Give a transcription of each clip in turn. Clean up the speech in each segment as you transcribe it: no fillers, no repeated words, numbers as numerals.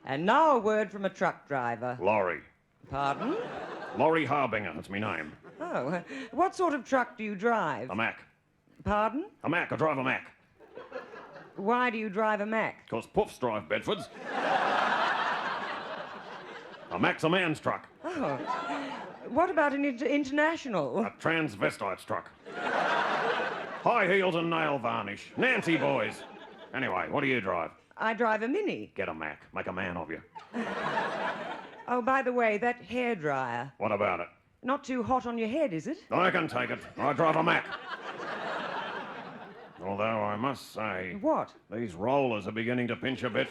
And now a word from a truck driver. Lorry. Pardon? Laurie Harbinger, that's my name. Oh, what sort of truck do you drive? A Mack. Pardon? A Mack, I drive a Mack. Why do you drive a Mack? 'Cause puffs drive Bedfords. A Mack's a man's truck. Oh. What about an international? A transvestite's truck. High heels and nail varnish. Nancy boys. Anyway, what do you drive? I drive a Mini. Get a Mack. Make a man of you. Oh, by the way, that hairdryer. What about it? Not too hot on your head, is it? I can take it. I drive a Mack. Although I must say... What? These rollers are beginning to pinch a bit.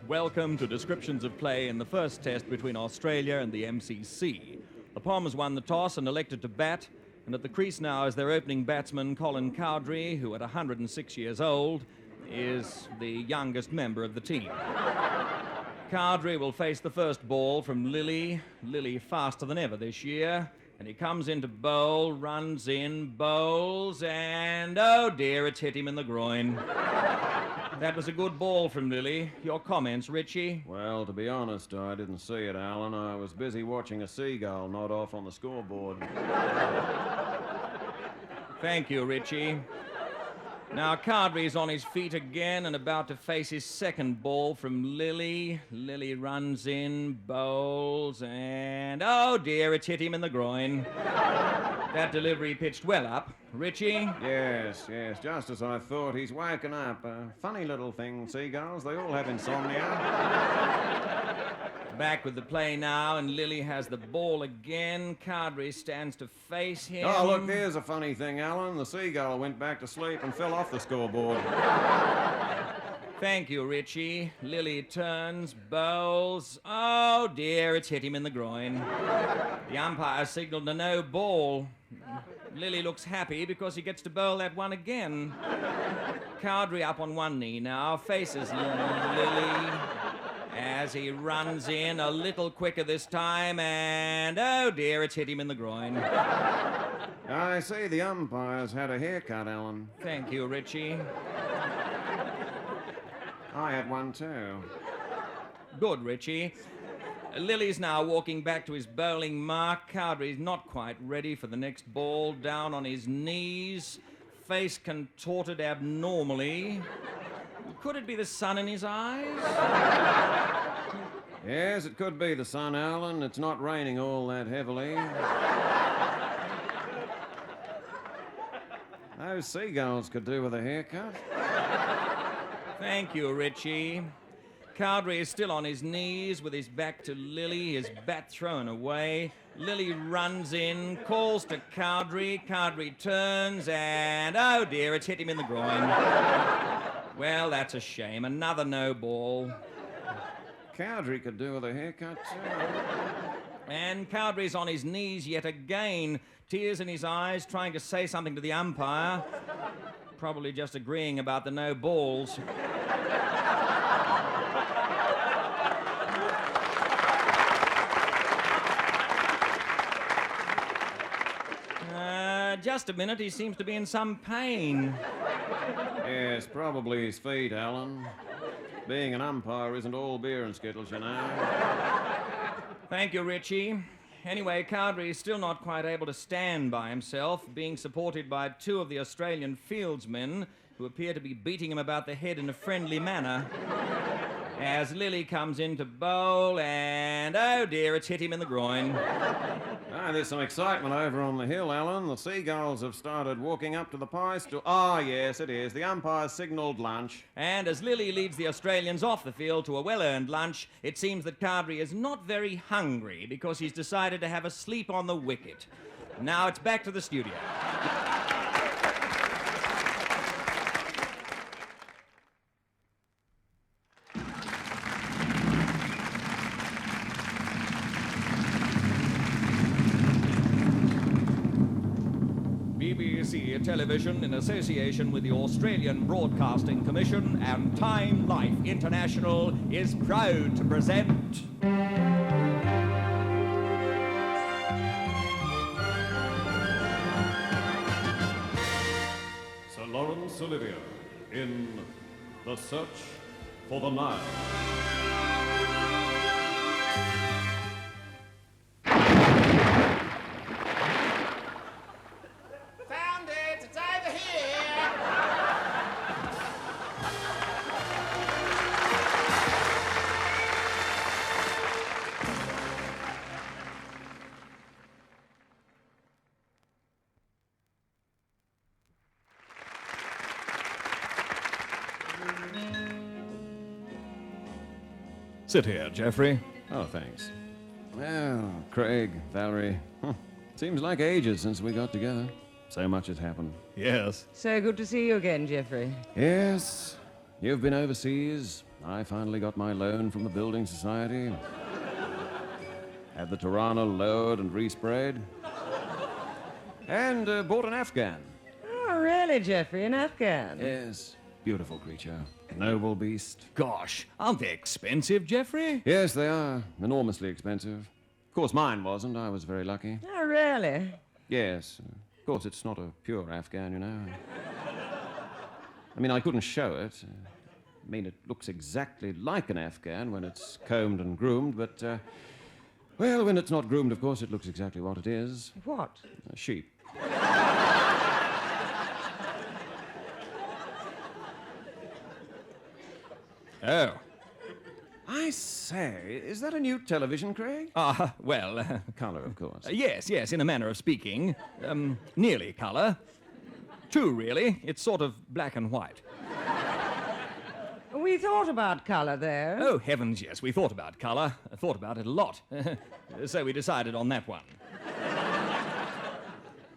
Welcome to descriptions of play in the first test between Australia and the MCC. The Poms won the toss and elected to bat, and at the crease now is their opening batsman, Colin Cowdrey, who at 106 years old is the youngest member of the team. Cowdrey will face the first ball from Lilly. Lilly faster than ever this year, and he comes in to bowl, runs in, bowls, and oh dear, it's hit him in the groin. That was a good ball from Lilly. Your comments, Richie? Well, to be honest, I didn't see it, Alan. I was busy watching a seagull nod off on the scoreboard. Thank you, Richie. Now, Cowdrey's on his feet again and about to face his second ball from Lilly. Lilly runs in, bowls, and oh dear, it's hit him in the groin. That delivery pitched well up. Richie? Yes, just as I thought. He's woken up. Funny little thing, seagulls. They all have insomnia. Back with the play now, and Lilly has the ball again. Cowdrey stands to face him. Oh, look, there's a funny thing, Alan. The seagull went back to sleep and fell off the scoreboard. Thank you, Richie. Lilly turns, bowls. Oh, dear, it's hit him in the groin. The umpire signaled a no ball. Lilly looks happy because he gets to bowl that one again. Cowdrey up on one knee now, faces Lilly as he runs in a little quicker this time, and oh dear, it's hit him in the groin. I see the umpire's had a haircut, Alan. Thank you, Richie. I had one too. Good, Richie. Lilly's now walking back to his bowling mark. Cowdrey's not quite ready for the next ball. Down on his knees, face contorted abnormally. Could it be the sun in his eyes? Yes, it could be the sun, Alan. It's not raining all that heavily. Those seagulls could do with a haircut. Thank you, Richie. Cowdrey is still on his knees with his back to Lilly, his bat thrown away. Lilly runs in, calls to Cowdrey. Cowdrey turns, and oh dear, it's hit him in the groin. Well, that's a shame. Another no ball. Cowdrey could do with a haircut too. And Cowdrey's on his knees yet again, tears in his eyes, trying to say something to the umpire. Probably just agreeing about the no balls. Just a minute, he seems to be in some pain. Yes, probably his feet, Alan. Being an umpire isn't all beer and skittles, you know. Thank you, Richie. Anyway, Cowdrey is still not quite able to stand by himself, being supported by two of the Australian fieldsmen who appear to be beating him about the head in a friendly manner. As Lilly comes in to bowl, and oh dear, it's hit him in the groin. Ah, there's some excitement over on the hill, Alan. The seagulls have started walking up to the pie stool. Ah, yes, it is. The umpire signalled lunch. And as Lilly leads the Australians off the field to a well-earned lunch, it seems that Cowdrey is not very hungry because he's decided to have a sleep on the wicket. Now it's back to the studio. BBC ABC Television, in association with the Australian Broadcasting Commission and Time Life International, is proud to present... Sir Laurence Olivier in The Search for the Nile. Found it! It's over here! Sit here, Geoffrey. Oh, thanks. Well, Craig, Valerie, seems like ages since we got together. So much has happened. Yes. So good to see you again, Geoffrey. Yes, you've been overseas. I finally got my loan from the Building Society. Had the Tirana lowered and resprayed. And bought an Afghan. Oh, really, Geoffrey? An Afghan? Yes, beautiful creature. Noble beast. Gosh, aren't they expensive, Geoffrey? Yes, they are. Enormously expensive. Of course, mine wasn't. I was very lucky. Oh, really? Yes. Of course, it's not a pure Afghan, you know. I mean, I couldn't show it. I mean, it looks exactly like an Afghan when it's combed and groomed, but, well, when it's not groomed, of course, it looks exactly what it is. What? A sheep. Oh. I say, is that a new television, Craig? Well, Colour, of course. yes, in a manner of speaking. Nearly colour. Two, really. It's sort of black and white. We thought about colour there. Oh, heavens, yes, we thought about colour. Thought about it a lot. So we decided on that one.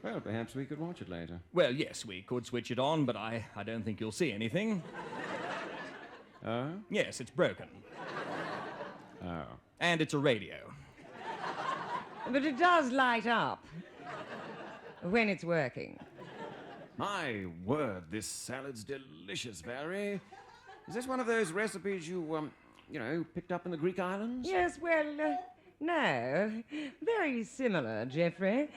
Well, perhaps we could watch it later. Well, yes, we could switch it on, but I don't think you'll see anything. Oh? Yes, it's broken. Oh. And it's a radio. But it does light up when it's working. My word, this salad's delicious, Valerie. Is this one of those recipes you picked up in the Greek islands? Yes, well, no. Very similar, Geoffrey.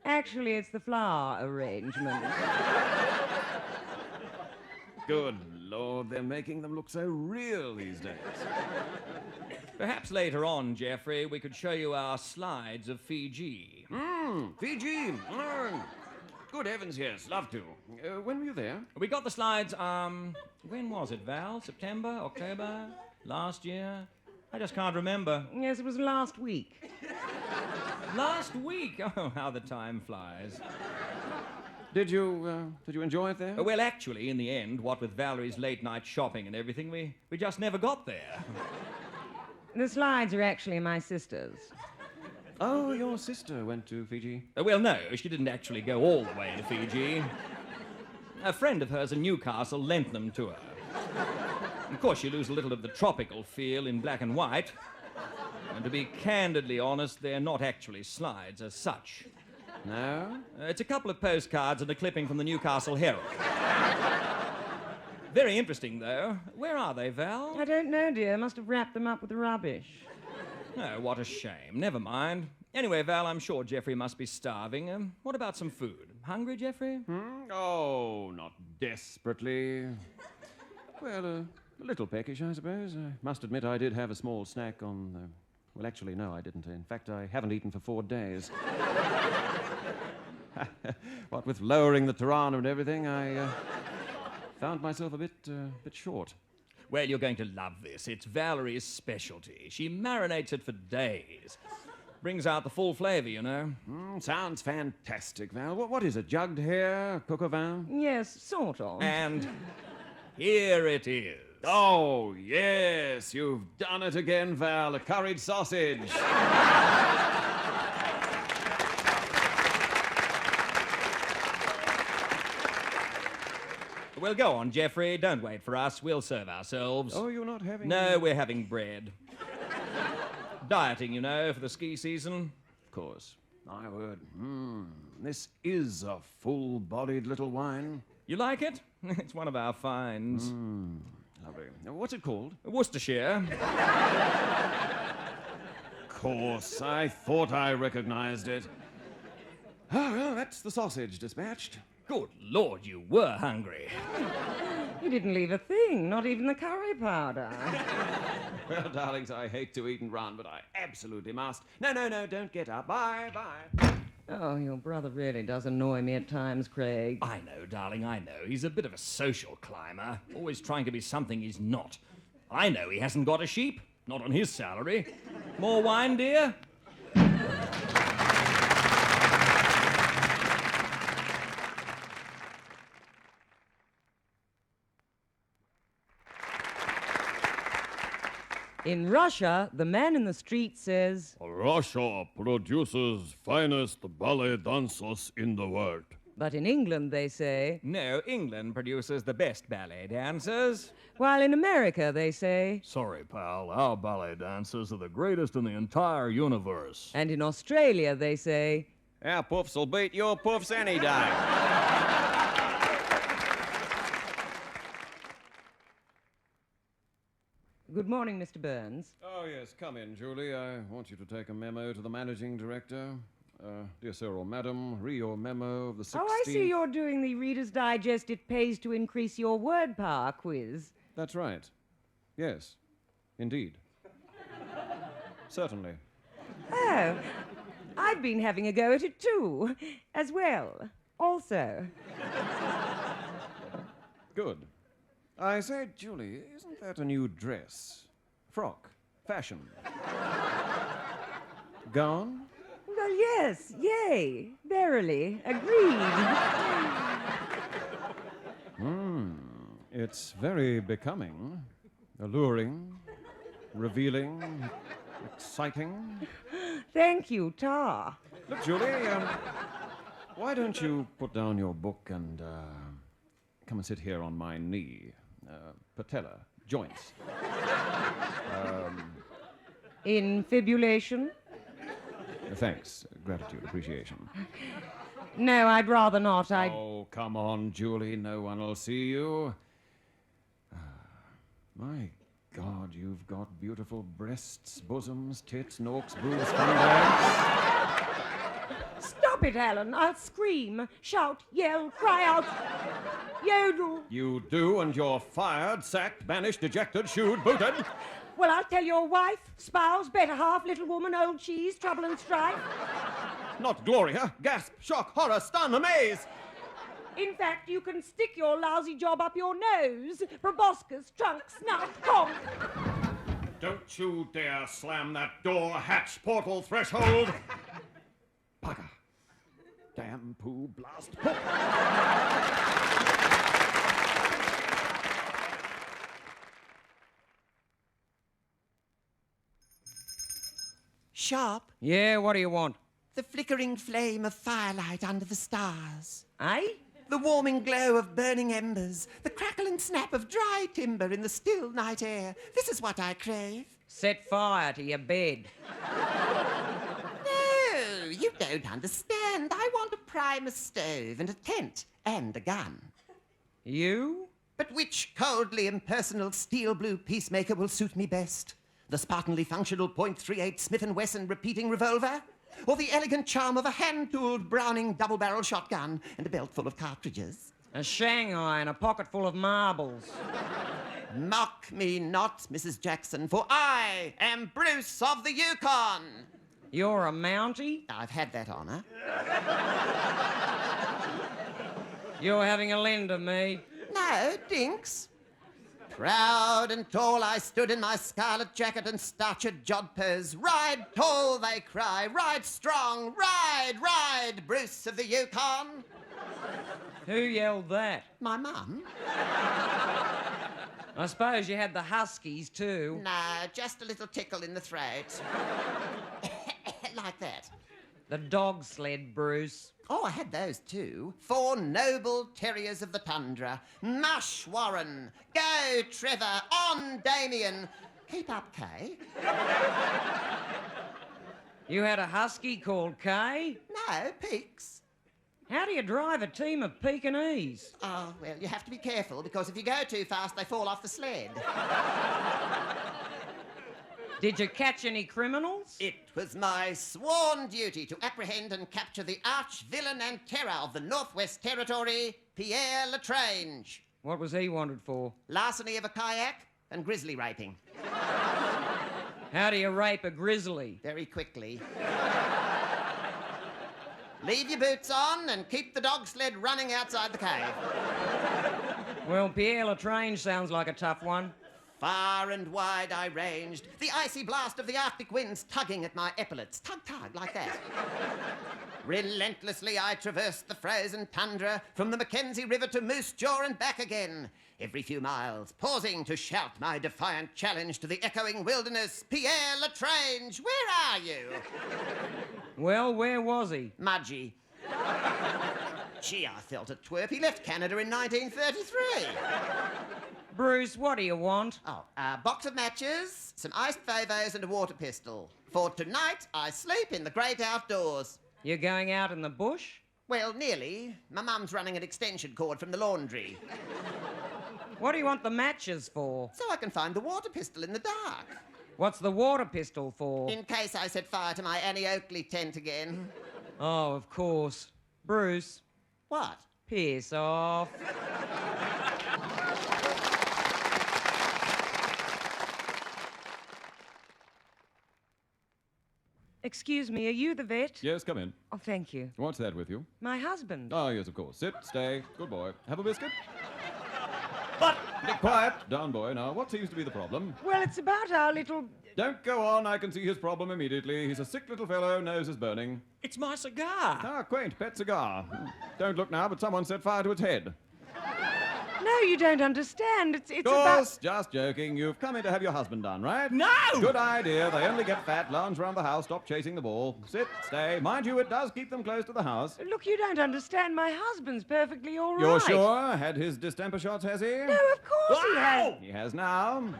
Actually, it's the flower arrangement. Good Lord, they're making them look so real these days. Perhaps later on, Geoffrey, we could show you our slides of Fiji. Fiji! Good heavens, yes, love to. When were you there? We got the slides, when was it, Val? September? October? Last year? I just can't remember. Yes, it was last week. Last week? Oh, how the time flies. Did you enjoy it there? Well, actually, in the end, what with Valerie's late-night shopping and everything, we just never got there. The slides are actually my sister's. Oh, your sister went to Fiji? Well, no, she didn't actually go all the way to Fiji. A friend of hers in Newcastle lent them to her. Of course, you lose a little of the tropical feel in black and white. And to be candidly honest, they're not actually slides as such. No? It's a couple of postcards and a clipping from the Newcastle Herald. Very interesting, though. Where are they, Val? I don't know, dear. Must have wrapped them up with the rubbish. Oh, what a shame. Never mind. Anyway, Val, I'm sure Geoffrey must be starving. What about some food? Hungry, Geoffrey? Oh, not desperately. Well, a little peckish, I suppose. I must admit I did have a small snack on... Well, actually, no, I didn't. In fact, I haven't eaten for 4 days. What with lowering the Tirana and everything, I found myself a bit short. Well, you're going to love this. It's Valerie's specialty. She marinates it for days. Brings out the full flavor, you know. Sounds fantastic, Val. What is it, jugged hare, coq au vin? Yes, sort of. And here it is. Oh, yes, you've done it again, Val. A curried sausage. Well, go on, Geoffrey. Don't wait for us. We'll serve ourselves. Oh, you're not having... No, we're having bread. Dieting, you know, for the ski season. Of course. My word. This is a full-bodied little wine. You like it? It's one of our finds. Lovely. Now, what's it called? Worcestershire. Of course, I thought I recognized it. Oh, well, that's the sausage dispatched. Good Lord, you were hungry. You didn't leave a thing, not even the curry powder. Well, darlings, I hate to eat and run, but I absolutely must. No, don't get up. Bye. Oh, your brother really does annoy me at times, Craig. I know, darling, I know. He's a bit of a social climber, always trying to be something he's not. I know he hasn't got a sheep, not on his salary. More wine, dear? In Russia, the man in the street says, Russia produces finest ballet dancers in the world. but in England they say, No, England produces the best ballet dancers. while in America they say, Sorry, pal, our ballet dancers are the greatest in the entire universe. and in Australia they say, Our puffs will beat your puffs any day. Good morning, Mr. Burns. Oh, yes, come in, Julie. I want you to take a memo to the managing director. Dear sir or madam, read your memo of the 16th. Oh, I see you're doing the Reader's Digest It Pays to Increase Your Word Power quiz. That's right. Yes, indeed. Certainly. Oh, I've been having a go at it too, as well. Also. Good. I say, Julie, isn't that a new dress? Frock? Fashion? Gown? Well, yes, yay, verily, agreed. It's very becoming, alluring, revealing, exciting. Thank you, Tar. Look, Julie, why don't you put down your book and come and sit here on my knee? Patella, joints. Infibulation? Thanks, gratitude, appreciation. No, I'd rather not. Oh, come on, Julie, no one will see you. My God, you've got beautiful breasts, bosoms, tits, norks, boobs, fundags. Stop it, Alan. I'll scream, shout, yell, cry out, yodel. You do, and you're fired, sacked, banished, ejected, shooed, booted. Well, I'll tell your wife, spouse, better half, little woman, old cheese, trouble and strife. Not Gloria. Gasp, shock, horror, stun, amaze. In fact, you can stick your lousy job up your nose. Proboscis, trunk, snout, conch. Don't you dare slam that door, hatch, portal, threshold. Bugger. Damn poo blast poop. Sharp, Yeah, what do you want? the flickering flame of firelight under the stars. Eh? The warming glow of burning embers. The crackle and snap of dry timber in the still night air. This is what I crave. Set fire to your bed. No, you don't understand. I want a primer stove and a tent and a gun. You? But which coldly impersonal steel blue peacemaker will suit me best? The Spartanly functional .38 Smith & Wesson repeating revolver? Or the elegant charm of a hand-tooled Browning double-barrel shotgun and a belt full of cartridges? A Shanghai and a pocket full of marbles. Mock me not, Mrs. Jackson, for I am Bruce of the Yukon. You're a Mountie? I've had that honor. You're having a lend of me. No, Dinks. Proud and tall I stood in my scarlet jacket and starched jodhpurs. Ride tall, they cry, ride strong, ride, Bruce of the Yukon. Who yelled that? My mum? I suppose you had the Huskies too. No, just a little tickle in the throat. Like that. The dog sled, Bruce. Oh, I had those too. 4 noble terriers of the tundra. Mush, Warren. Go, Trevor. On, Damien. Keep up, Kay. You had a husky called Kay? No, Peaks. How do you drive a team of Pekingese? Oh, well, you have to be careful, because if you go too fast, they fall off the sled. Did you catch any criminals? It was my sworn duty to apprehend and capture the arch-villain and terror of the Northwest Territory, Pierre Lestrange. What was he wanted for? Larceny of a kayak and grizzly raping. How do you rape a grizzly? Very quickly. Leave your boots on and keep the dog sled running outside the cave. Well, Pierre Lestrange sounds like a tough one. Far and wide I ranged, the icy blast of the Arctic winds tugging at my epaulets. Tug, tug, like that. Relentlessly I traversed the frozen tundra, from the Mackenzie River to Moose Jaw and back again. Every few miles, pausing to shout my defiant challenge to the echoing wilderness. Pierre Lestrange, where are you? Well, where was he? Mudgee. Gee, I felt a twerp. He left Canada in 1933. Bruce, what do you want? Oh, a box of matches, some iced favos and a water pistol. For tonight, I sleep in the great outdoors. You're going out in the bush? Well, nearly. My mum's running an extension cord from the laundry. What do you want the matches for? So I can find the water pistol in the dark. What's the water pistol for? In case I set fire to my Annie Oakley tent again. Oh, of course. Bruce, What? piss off. Excuse me, are you the vet? Yes, come in. Oh, thank you. What's that with you? My husband. Oh, yes, of course. Sit, stay. Good boy. Have a biscuit? But, be quiet. Down, boy. Now, what seems to be the problem? Well, it's about our little... Don't go on. I can see his problem immediately. He's a sick little fellow. Nose is burning. It's my cigar. Ah, quaint pet cigar. Don't look now, but someone set fire to its head. No, you don't understand. It's Of about... course, just joking. You've come in to have your husband done, right? No! Good idea. They only get fat, lounge around the house, stop chasing the ball. Sit, stay. Mind you, it does keep them close to the house. Look, you don't understand. My husband's perfectly all right. You're sure? Had his distemper shots, has he? No, of course he has. He has now.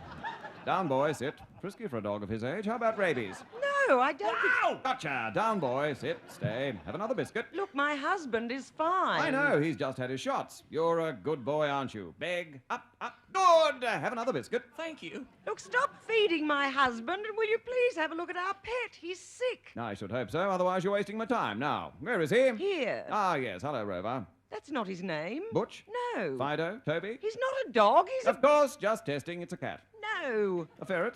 Down, boy, sit. Frisky for a dog of his age. How about rabies? No, I don't think... Gotcha. Down, boy, sit, stay. Have another biscuit. Look, my husband is fine. I know, he's just had his shots. You're a good boy, aren't you? Beg, up, up. Good. Have another biscuit. Thank you. Look, stop feeding my husband, and will you please have a look at our pet? He's sick. I should hope so, otherwise you're wasting my time. Now, where is he? Here. Ah, yes. Hello, Rover. That's not his name. Butch? No. Fido? Toby? He's not a dog, he's Of course, just testing. It's a cat. No. A ferret?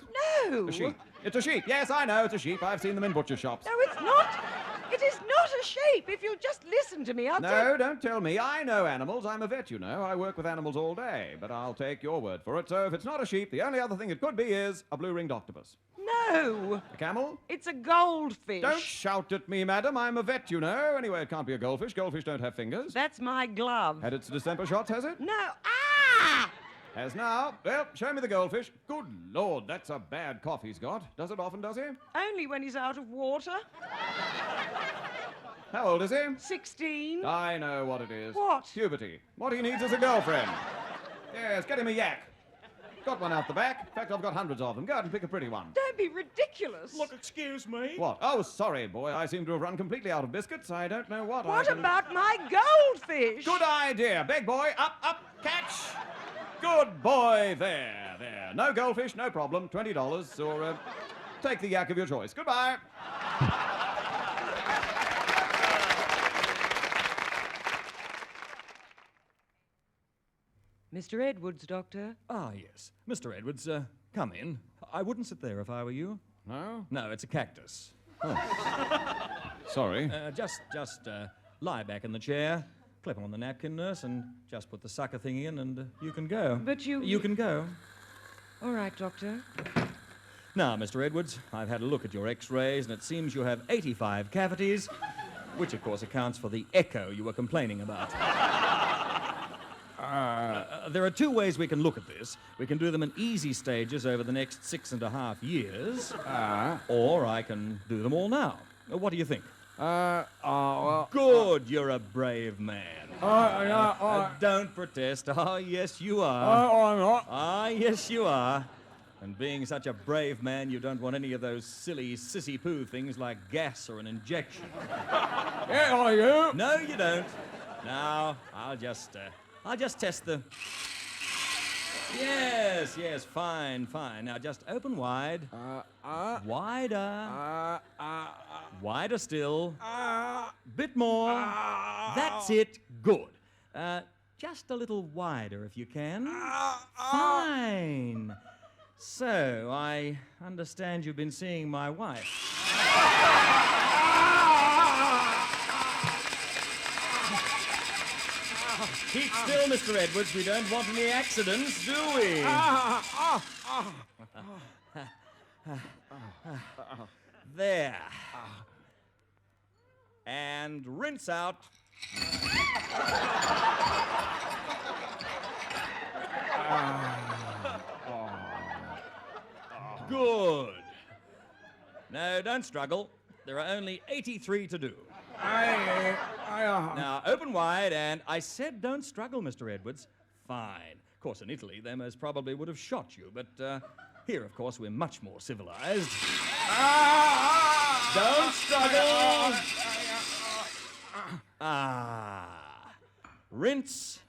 No. A sheep. It's a sheep. Yes, I know, it's a sheep. I've seen them in butcher shops. No, it's not. It is not a sheep. If you'll just listen to me, I'll tell... No, don't tell me. I know animals. I'm a vet, you know. I work with animals all day. But I'll take your word for it. So if it's not a sheep, the only other thing it could be is a blue-ringed octopus. No. A camel? It's a goldfish. Don't shout at me, madam. I'm a vet, you know. Anyway, it can't be a goldfish. Goldfish don't have fingers. That's my glove. Had its distemper shots, has it? No. Ah! Has now. Well, show me the goldfish. Good Lord, that's a bad cough he's got. Does it often, does he? Only when he's out of water. How old is he? 16. I know what it is. What? Puberty. What he needs is a girlfriend. Yes, get him a yak. Got one out the back. In fact, I've got hundreds of them. Go out and pick a pretty one. Don't be ridiculous. Look, excuse me. What? Oh, sorry, boy. I seem to have run completely out of biscuits. I don't know what What I can... about my goldfish? Good idea. Big boy. Up, up, catch. Good boy. There, there. No goldfish, no problem. $20. Or take the yak of your choice. Goodbye. Mr. Edwards, Doctor. Ah, yes. Mr. Edwards, come in. I wouldn't sit there if I were you. No? No, it's a cactus. Sorry. Just lie back in the chair, clip on the napkin, nurse, and just put the sucker thing in, and you can go. But you... You can go. All right, Doctor. Now, Mr. Edwards, I've had a look at your x-rays, and it seems you have 85 cavities, which, of course, accounts for the echo you were complaining about. There are two ways we can look at this. We can do them in easy stages over the next 6.5 years, or I can do them all now. What do you think? Well... Good, you're a brave man. Don't protest. Oh, yes, you are. I'm not. Ah, yes, you are. And being such a brave man, you don't want any of those silly sissy-poo things like gas or an injection. Yeah, are you? No, you don't. Now, I'll just test the... Yes, fine. Now, just open wide. Wider. Wider still. Bit more. That's it. Good. Just a little wider if you can. Fine. So, I understand you've been seeing my wife. Keep still, Mr. Edwards. We don't want any accidents, do we? There. And rinse out. Good. No, don't struggle. There are only 83 to do. Now, open wide, and I said don't struggle, Mr. Edwards. Fine. Of course, in Italy, they most probably would have shot you, but here, of course, we're much more civilized. Don't struggle. Rinse.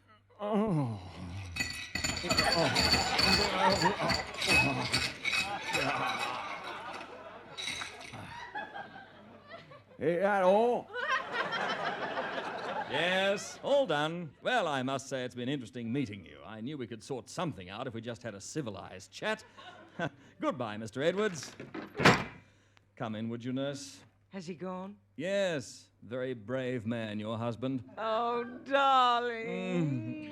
Is that all? Yes, all done. Well, I must say it's been interesting meeting you. I knew we could sort something out if we just had a civilized chat. Goodbye, Mr. Edwards. Come in, would you, nurse? Has he gone? Yes, very brave man, your husband. Oh, darling.